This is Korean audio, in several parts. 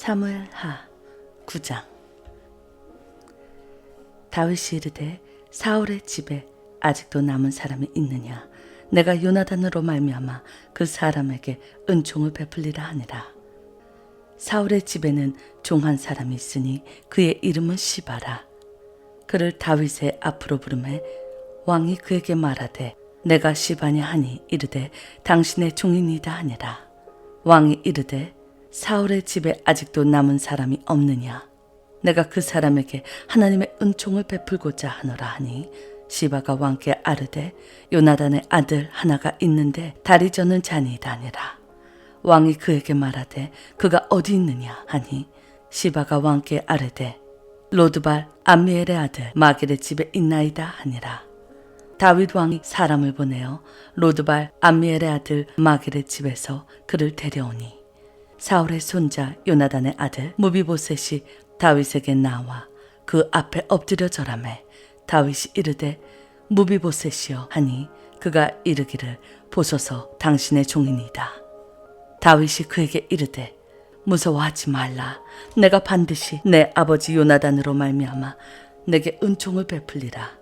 사무엘하 9장. 다윗이 이르되 사울의 집에 아직도 남은 사람이 있느냐? 내가 요나단으로 말미암아 그 사람에게 은총을 베풀리라 하니라. 사울의 집에는 종 한 사람이 있으니 그의 이름은 시바라. 그를 다윗의 앞으로 부르매 왕이 그에게 말하되 내가 시바냐 하니 이르되 당신의 종이니이다 하니라. 왕이 이르되 사울의 집에 아직도 남은 사람이 없느냐? 내가 그 사람에게 하나님의 은총을 베풀고자 하노라 하니 시바가 왕께 아르되 요나단의 아들 하나가 있는데 다리 저는 자니이다 하니라. 왕이 그에게 말하되 그가 어디 있느냐 하니 시바가 왕께 아르되 로드발 암미엘의 아들 마길의 집에 있나이다 하니라. 다윗 왕이 사람을 보내어 로드발 암미엘의 아들 마길의 집에서 그를 데려오니 사울의 손자 요나단의 아들 무비보셋이 다윗에게 나와 그 앞에 엎드려 절하매 다윗이 이르되 무비보셋이여 하니 그가 이르기를 보소서 당신의 종이니이다. 다윗이 그에게 이르되 무서워하지 말라. 내가 반드시 내 아버지 요나단으로 말미암아 내게 은총을 베풀리라.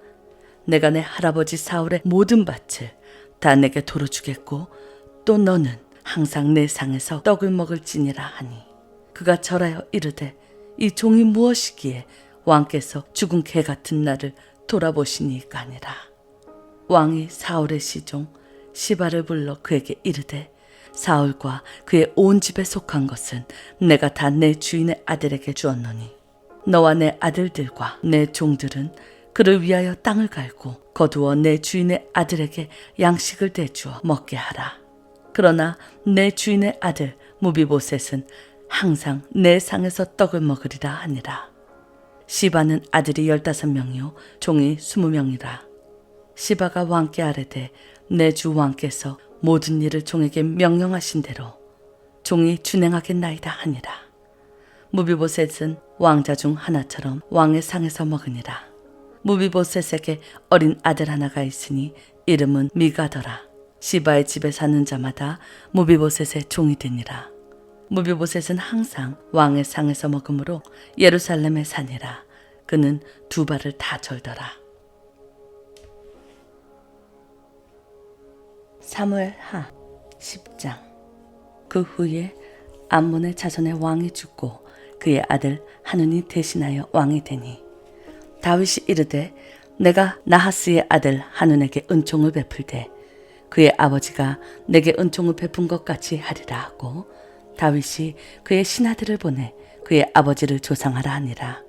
내가 내 할아버지 사울의 모든 밭을 다 내게 도로 주겠고 또 너는 항상 내 상에서 떡을 먹을지니라 하니 그가 절하여 이르되 이 종이 무엇이기에 왕께서 죽은 개 같은 나를 돌아보시니까 아니라. 왕이 사울의 시종 시바를 불러 그에게 이르되 사울과 그의 온 집에 속한 것은 내가 다 내 주인의 아들에게 주었노니 너와 내 아들들과 내 종들은 그를 위하여 땅을 갈고 거두어 내 주인의 아들에게 양식을 대주어 먹게 하라. 그러나 내 주인의 아들 무비보셋은 항상 내 상에서 떡을 먹으리라 하니라. 시바는 아들이 15명이요 종이 20명이라. 시바가 왕께 아뢰되 내 주 왕께서 모든 일을 종에게 명령하신 대로 종이 준행하겠나이다 하니라. 무비보셋은 왕자 중 하나처럼 왕의 상에서 먹으니라. 무비보셋에게 어린 아들 하나가 있으니 이름은 미가더라. 시바의 집에 사는 자마다 무비보셋의 종이 되니라. 무비보셋은 항상 왕의 상에서 먹으므로 예루살렘에 사니라. 그는 두 발을 다 절더라. 사무엘하 10장. 그 후에 암몬의 자손의 왕이 죽고 그의 아들 하눈이 대신하여 왕이 되니 다윗이 이르되 내가 나하스의 아들 하눈에게 은총을 베풀되 그의 아버지가 내게 은총을 베푼 것 같이 하리라 하고 다윗이 그의 신하들을 보내 그의 아버지를 조상하라 하니라.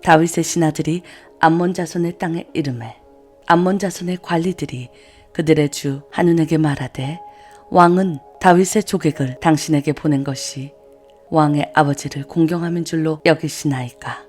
다윗의 신하들이 암몬 자손의 땅에 이르매 암몬 자손의 관리들이 그들의 주 하눈에게 말하되 왕은 다윗의 조객을 당신에게 보낸 것이 왕의 아버지를 공경하는 줄로 여기시나이까.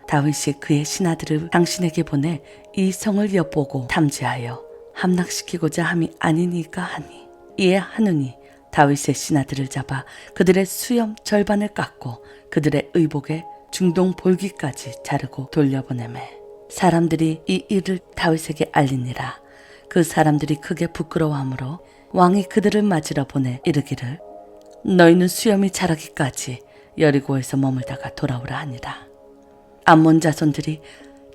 다윗이 그의 신하들을 당신에게 보내 이 성을 엿보고 탐지하여 함락시키고자 함이 아니니까 하니 이에 하눈이 다윗의 신하들을 잡아 그들의 수염 절반을 깎고 그들의 의복에 중동 볼기까지 자르고 돌려보내매 사람들이 이 일을 다윗에게 알리니라. 그 사람들이 크게 부끄러워하므로 왕이 그들을 맞으러 보내 이르기를 너희는 수염이 자라기까지 여리고에서 머물다가 돌아오라 하니라. 암몬 자손들이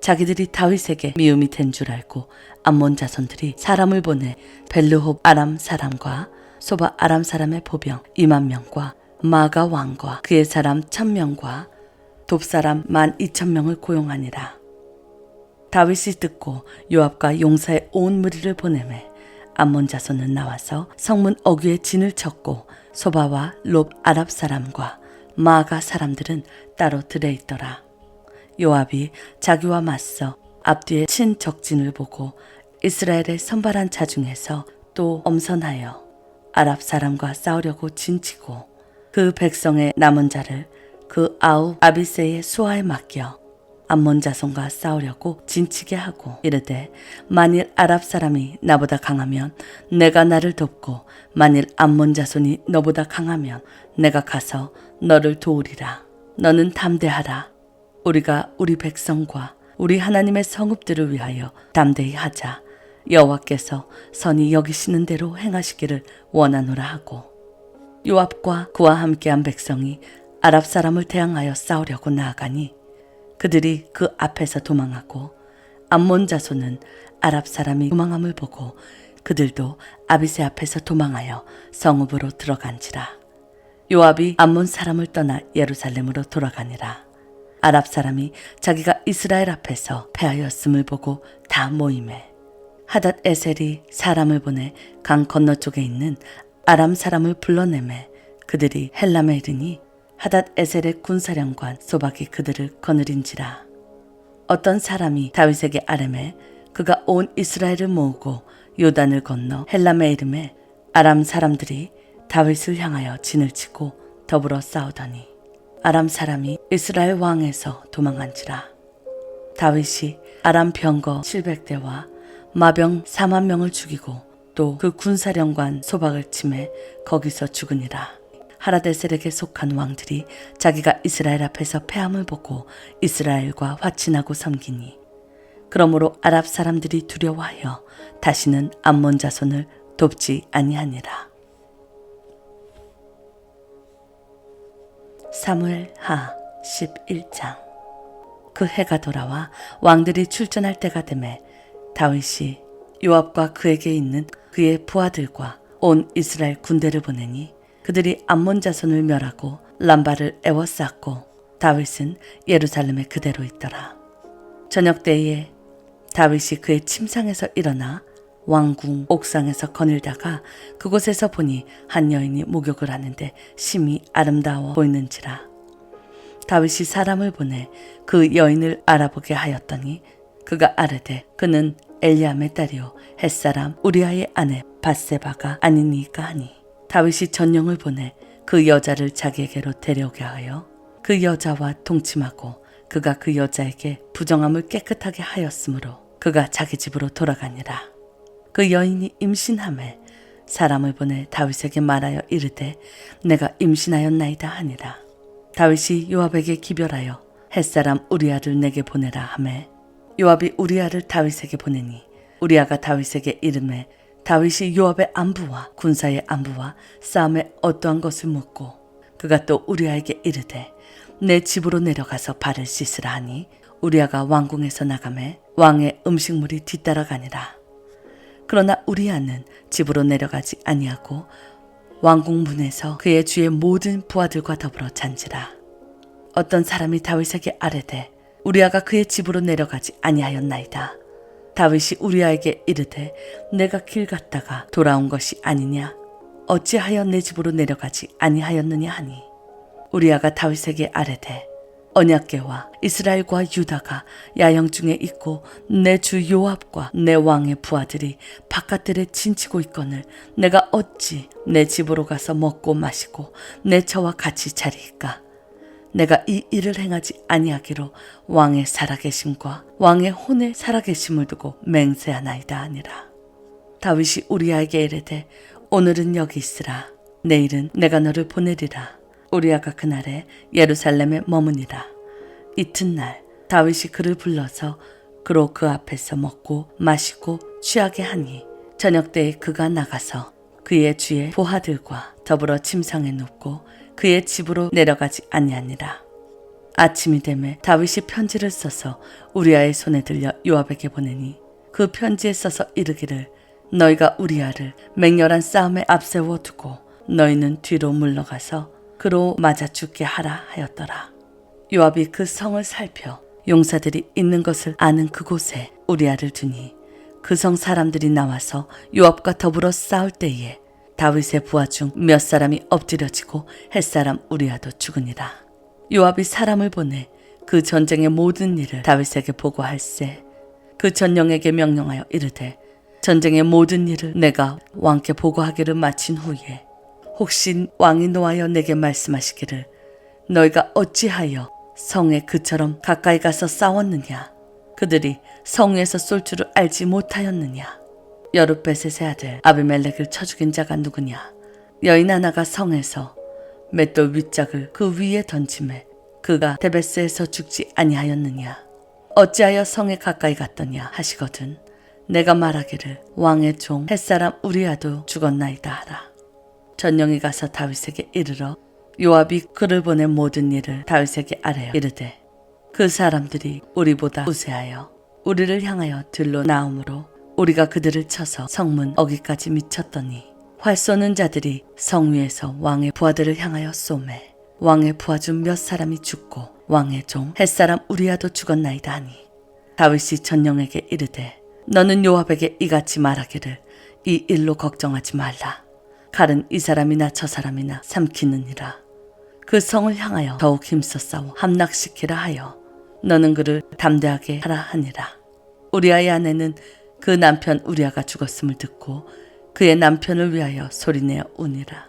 자기들이 다윗에게 미움이 된 줄 알고 암몬 자손들이 사람을 보내 벨르홉 아람 사람과 소바 아람 사람의 보병 20,000명과 마가 왕과 그의 사람 1,000명과 돕 사람 12,000명을 고용하니라. 다윗이 듣고 요압과 용사의 온 무리를 보내매 암몬 자손은 나와서 성문 어귀에 진을 쳤고 소바와 롭 아랍 사람과 마가 사람들은 따로 들에 있더라. 요압이 자기와 맞서 앞뒤에 친 적진을 보고 이스라엘의 선발한 자 중에서 또 엄선하여 아랍 사람과 싸우려고 진치고 그 백성의 남은 자를 그 아우 아비새의 수하에 맡겨 암몬 자손과 싸우려고 진치게 하고 이르되 만일 아랍 사람이 나보다 강하면 내가 나를 돕고 만일 암몬 자손이 너보다 강하면 내가 가서 너를 도우리라. 너는 담대하라. 우리가 우리 백성과 우리 하나님의 성읍들을 위하여 담대히 하자. 여호와께서 선히 여기시는 대로 행하시기를 원하노라 하고 요압과 그와 함께한 백성이 아랍 사람을 대항하여 싸우려고 나아가니 그들이 그 앞에서 도망하고 암몬 자손은 아랍 사람이 도망함을 보고 그들도 아비새 앞에서 도망하여 성읍으로 들어간지라. 요압이 암몬 사람을 떠나 예루살렘으로 돌아가니라. 아랍 사람이 자기가 이스라엘 앞에서 패하였음을 보고 다 모이매 하닷 에셀이 사람을 보내 강 건너쪽에 있는 아람 사람을 불러내매 그들이 헬람에 이르니 하닷 에셀의 군사령관 소박이 그들을 거느린지라. 어떤 사람이 다윗에게 아뢰매 그가 온 이스라엘을 모으고 요단을 건너 헬람에 이르매 아람 사람들이 다윗을 향하여 진을 치고 더불어 싸우더니 아람 사람이 이스라엘 왕에서 도망한지라. 다윗이 아람 병거 700대와 마병 4만 명을 죽이고 또 그 군사령관 소박을 치매 거기서 죽으니라. 하라데셀에게 속한 왕들이 자기가 이스라엘 앞에서 패함을 보고 이스라엘과 화친하고 섬기니 그러므로 아랍 사람들이 두려워하여 다시는 암몬 자손을 돕지 아니하니라. 사무엘 하 11장. 그 해가 돌아와 왕들이 출전할 때가 되매 다윗이 요압과 그에게 있는 그의 부하들과 온 이스라엘 군대를 보내니 그들이 암몬 자손을 멸하고 람바를 에워쌌고 다윗은 예루살렘에 그대로 있더라. 저녁 때에 다윗이 그의 침상에서 일어나 왕궁 옥상에서 거닐다가 그곳에서 보니 한 여인이 목욕을 하는데 심히 아름다워 보이는지라. 다윗이 사람을 보내 그 여인을 알아보게 하였더니 그가 아뢰되 그는 엘리암의 딸이요 햇사람 우리아의 아내 밧세바가 아니니까 하니 다윗이 전령을 보내 그 여자를 자기에게로 데려오게 하여 그 여자와 동침하고 그가 그 여자에게 부정함을 깨끗하게 하였으므로 그가 자기 집으로 돌아가니라. 그 여인이 임신하매 사람을 보내 다윗에게 말하여 이르되 내가 임신하였나이다 하니라. 다윗이 요압에게 기별하여 햇사람 우리아를 내게 보내라 하매 요압이 우리아를 다윗에게 보내니 우리아가 다윗에게 이르매 다윗이 요압의 안부와 군사의 안부와 싸움에 어떠한 것을 묻고 그가 또 우리아에게 이르되 내 집으로 내려가서 발을 씻으라 하니 우리아가 왕궁에서 나가매 왕의 음식물이 뒤따라가니라. 그러나 우리아는 집으로 내려가지 아니하고 왕궁 문에서 그의 주의 모든 부하들과 더불어 잔지라. 어떤 사람이 다윗에게 아뢰되 우리아가 그의 집으로 내려가지 아니하였나이다. 다윗이 우리아에게 이르되 내가 길 갔다가 돌아온 것이 아니냐 어찌하여 내 집으로 내려가지 아니하였느냐 하니 우리아가 다윗에게 아뢰되 언약궤와 이스라엘과 유다가 야영 중에 있고 내 주 요압과 내 왕의 부하들이 바깥들에 진치고 있거늘 내가 어찌 내 집으로 가서 먹고 마시고 내 처와 같이 자리이까. 내가 이 일을 행하지 아니하기로 왕의 살아계심과 왕의 혼의 살아계심을 두고 맹세하나이다 하니라. 다윗이 우리아에게 이르되 오늘은 여기 있으라. 내일은 내가 너를 보내리라. 우리아가 그날에 예루살렘에 머무니라. 이튿날 다윗이 그를 불러서 그로 그 앞에서 먹고 마시고 취하게 하니 저녁 때에 그가 나가서 그의 주의 부하들과 더불어 침상에 눕고 그의 집으로 내려가지 아니하니라. 아침이 되매 다윗이 편지를 써서 우리아의 손에 들려 요압에게 보내니 그 편지에 써서 이르기를 너희가 우리아를 맹렬한 싸움에 앞세워 두고 너희는 뒤로 물러가서 그로 맞아 죽게 하라 하였더라. 요압이 그 성을 살펴 용사들이 있는 것을 아는 그곳에 우리아를 두니 그 성 사람들이 나와서 요압과 더불어 싸울 때에 다윗의 부하 중 몇 사람이 엎드려지고 햇사람 우리아도 죽으니라. 요압이 사람을 보내 그 전쟁의 모든 일을 다윗에게 보고할세 그 전령에게 명령하여 이르되 전쟁의 모든 일을 내가 왕께 보고하기를 마친 후에 혹시 왕이 노하여 내게 말씀하시기를 너희가 어찌하여 성에 그처럼 가까이 가서 싸웠느냐 그들이 성 위에서 쏠 줄을 알지 못하였느냐 여룻베셋의 아들 아비멜렉을 쳐 죽인 자가 누구냐 여인 하나가 성에서 맷돌 윗짝을 그 위에 던짐에 그가 데베스에서 죽지 아니하였느냐 어찌하여 성에 가까이 갔더냐 하시거든 내가 말하기를 왕의 종 햇사람 우리아도 죽었나이다 하라. 전령이 가서 다윗에게 이르러 요압이 그를 보낸 모든 일을 다윗에게 아뢰어 이르되 그 사람들이 우리보다 우세하여 우리를 향하여 들로 나오므로 우리가 그들을 쳐서 성문 어기까지 미쳤더니 활 쏘는 자들이 성 위에서 왕의 부하들을 향하여 쏘매 왕의 부하 중 몇 사람이 죽고 왕의 종 햇사람 우리아도 죽었나이다 하니 다윗이 전령에게 이르되 너는 요압에게 이같이 말하기를 이 일로 걱정하지 말라. 칼은 이 사람이나 저 사람이나 삼키느니라. 그 성을 향하여 더욱 힘써 싸워 함락시키라 하여 너는 그를 담대하게 하라 하니라. 우리아의 아내는 그 남편 우리아가 죽었음을 듣고 그의 남편을 위하여 소리내어 우니라.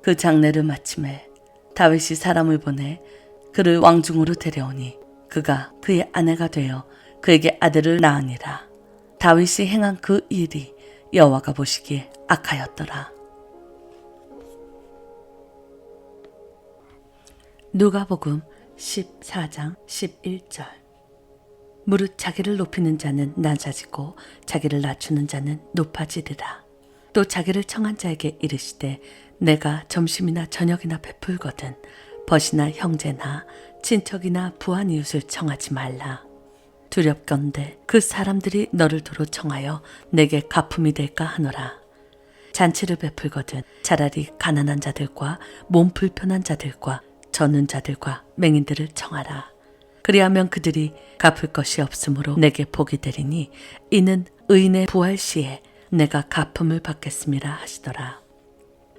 그 장례를 마침에 다윗이 사람을 보내 그를 왕중으로 데려오니 그가 그의 아내가 되어 그에게 아들을 낳으니라. 다윗이 행한 그 일이 여호와가 보시기에 악하였더라. 누가복음 14장 11절. 무릇 자기를 높이는 자는 낮아지고 자기를 낮추는 자는 높아지리라. 또 자기를 청한 자에게 이르시되 내가 점심이나 저녁이나 베풀거든 벗이나 형제나 친척이나 부한 이웃을 청하지 말라. 두렵건대 그 사람들이 너를 도로 청하여 내게 가품이 될까 하노라. 잔치를 베풀거든 차라리 가난한 자들과 몸 불편한 자들과 저는 자들과 맹인들을 청하라. 그리하면 그들이 갚을 것이 없으므로 내게 복이 되리니 이는 의인의 부활 시에 내가 가품을 받겠음이라 하시더라.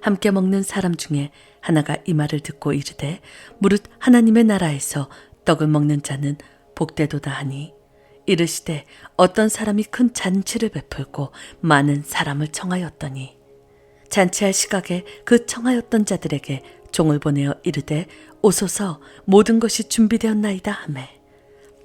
함께 먹는 사람 중에 하나가 이 말을 듣고 이르되 무릇 하나님의 나라에서 떡을 먹는 자는 복되도다 하니 이르시되 어떤 사람이 큰 잔치를 베풀고 많은 사람을 청하였더니 잔치할 시각에 그 청하였던 자들에게 종을 보내어 이르되 오소서 모든 것이 준비되었나이다 하매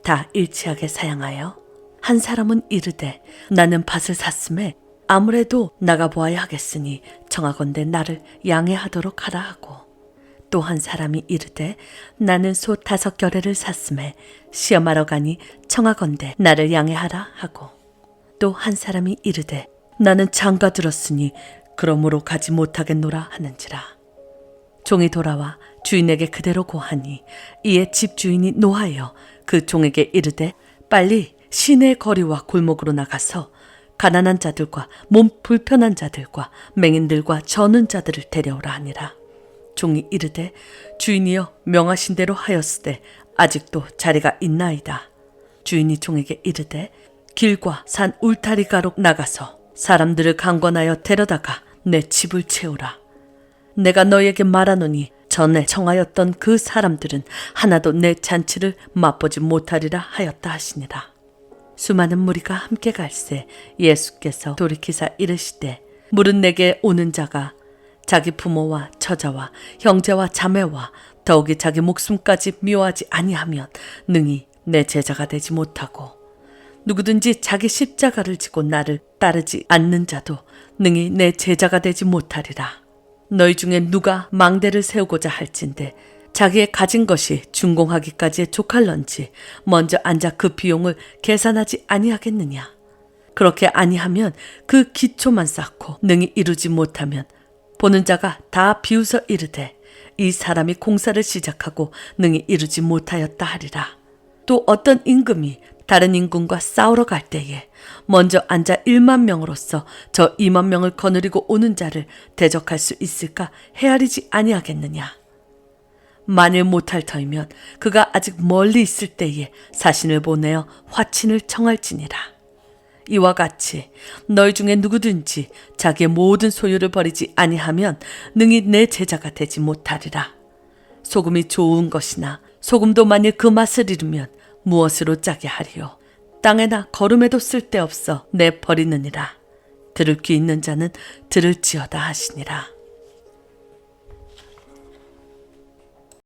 다 일치하게 사양하여 한 사람은 이르되 나는 밭을 샀음에 아무래도 나가보아야 하겠으니 청하건대 나를 양해하도록 하라 하고 또 한 사람이 이르되 나는 소 5겨레를 샀음에 시험하러 가니 청하건대 나를 양해하라 하고 또 한 사람이 이르되 나는 장가 들었으니 그러므로 가지 못하겠노라 하는지라. 종이 돌아와 주인에게 그대로 고하니 이에 집주인이 노하여 그 종에게 이르되 빨리 시내 거리와 골목으로 나가서 가난한 자들과 몸 불편한 자들과 맹인들과 저는 자들을 데려오라 하니라. 종이 이르되 주인이여 명하신 대로 하였으되 아직도 자리가 있나이다. 주인이 종에게 이르되 길과 산 울타리가로 나가서 사람들을 강권하여 데려다가 내 집을 채우라. 내가 너에게 말하노니 전에 청하였던 그 사람들은 하나도 내 잔치를 맛보지 못하리라 하였다 하시니라. 수많은 무리가 함께 갈새 예수께서 돌이키사 이르시되 무릇 내게 오는 자가 자기 부모와 처자와 형제와 자매와 더욱이 자기 목숨까지 미워하지 아니하면 능히 내 제자가 되지 못하고 누구든지 자기 십자가를 지고 나를 따르지 않는 자도 능히 내 제자가 되지 못하리라. 너희 중에 누가 망대를 세우고자 할진대 자기의 가진 것이 준공하기까지의 족할런지 먼저 앉아 그 비용을 계산하지 아니하겠느냐. 그렇게 아니하면 그 기초만 쌓고 능히 이루지 못하면 보는 자가 다 비웃어 이르되 이 사람이 공사를 시작하고 능히 이루지 못하였다 하리라. 또 어떤 임금이 다른 임금과 싸우러 갈 때에 먼저 앉아 1만 명으로서 저 2만 명을 거느리고 오는 자를 대적할 수 있을까 헤아리지 아니하겠느냐. 만일 못할 터이면 그가 아직 멀리 있을 때에 사신을 보내어 화친을 청할지니라. 이와 같이 너희 중에 누구든지 자기의 모든 소유를 버리지 아니하면 능히 내 제자가 되지 못하리라. 소금이 좋은 것이나 소금도 만일 그 맛을 잃으면 무엇으로 짜게 하리요. 땅에나 거름에도 쓸데없어 내 버리느니라. 들을 귀 있는 자는 들을지어다 하시니라.